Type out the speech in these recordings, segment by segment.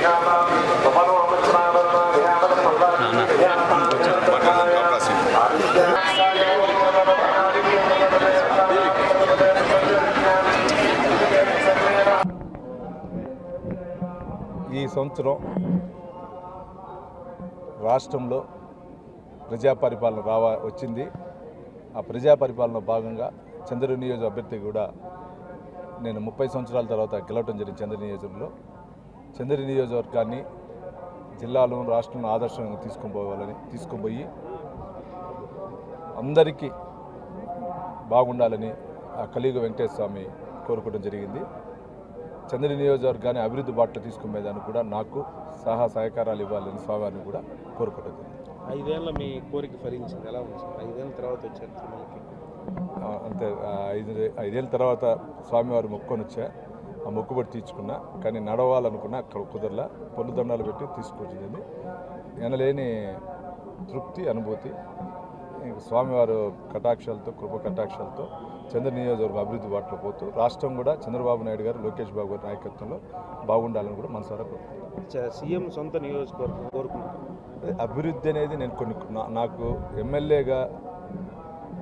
ఈ సంవత్సరం రాష్ట్రంలో ప్రజా పరిపాలన వచ్చింది. ఆ ప్రజా పరిపాలన భాగంగా చంద్రగిరి నియోజక అభ్యర్థి కూడా నేను 30 సంవత్సరాల తర్వాత గెలవడం జరిగింది. చంద్రగిరి నియోజకవర్గంలో చంద్రగిరి నియోజకవర్గాన్ని జిల్లాలో రాష్ట్రంలో ఆదర్శంగా తీసుకుపోయి అందరికీ బాగుండాలని ఆ కలియుగ వెంకటేశ్వర స్వామి కోరుకోవడం జరిగింది. చంద్రగిరి నియోజకవర్గాన్ని అభివృద్ధి బాటలో తీసుకునేదానికి కూడా నాకు సహకారాలు ఇవ్వాలని స్వామివారిని కూడా కోరుకోవడం జరిగింది. 5 ఏళ్ళ మీ కోరిక ఫలించింది, ఎలా ఉంది? 5 ఏళ్ళ తర్వాత వచ్చారు అంతే. 5 ఏళ్ళ తర్వాత స్వామివారి మొక్కుకొని వచ్చా, ఆ మొక్కుబడి తీర్చుకున్నా. కానీ నడవాలనుకున్నా అక్కడ కుదరలా, పొన్నుదండాలు పెట్టి తీసుకొచ్చింది. ఎనలేని తృప్తి, అనుభూతి. స్వామివారు కటాక్షాలతో, కృప కటాక్షాలతో చంద్రగిరి నియోజకవర్గం అభివృద్ధి బాటలో పోతూ రాష్ట్రం కూడా చంద్రబాబు నాయుడు గారు, లోకేష్ బాబు గారి నాయకత్వంలో బాగుండాలని కూడా మనసారా కోరుకుంటున్నాను. సీఎం సొంత నియోజకవర్గం కోరుకుంటున్నాను. అభివృద్ధి అనేది నేను నాకు ఎమ్మెల్యేగా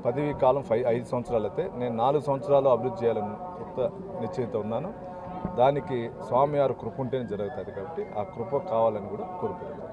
పదవీ కాలం 5 సంవత్సరాలు అయితే నేను 4 సంవత్సరాలు అభివృద్ధి చేయాలని కొత్త నిశ్చయిత ఉన్నాను. దానికి స్వామివారి కృప ఉంటేనే జరుగుతుంది. కాబట్టి ఆ కృప కావాలని కూడా కోరుకుంటున్నాను.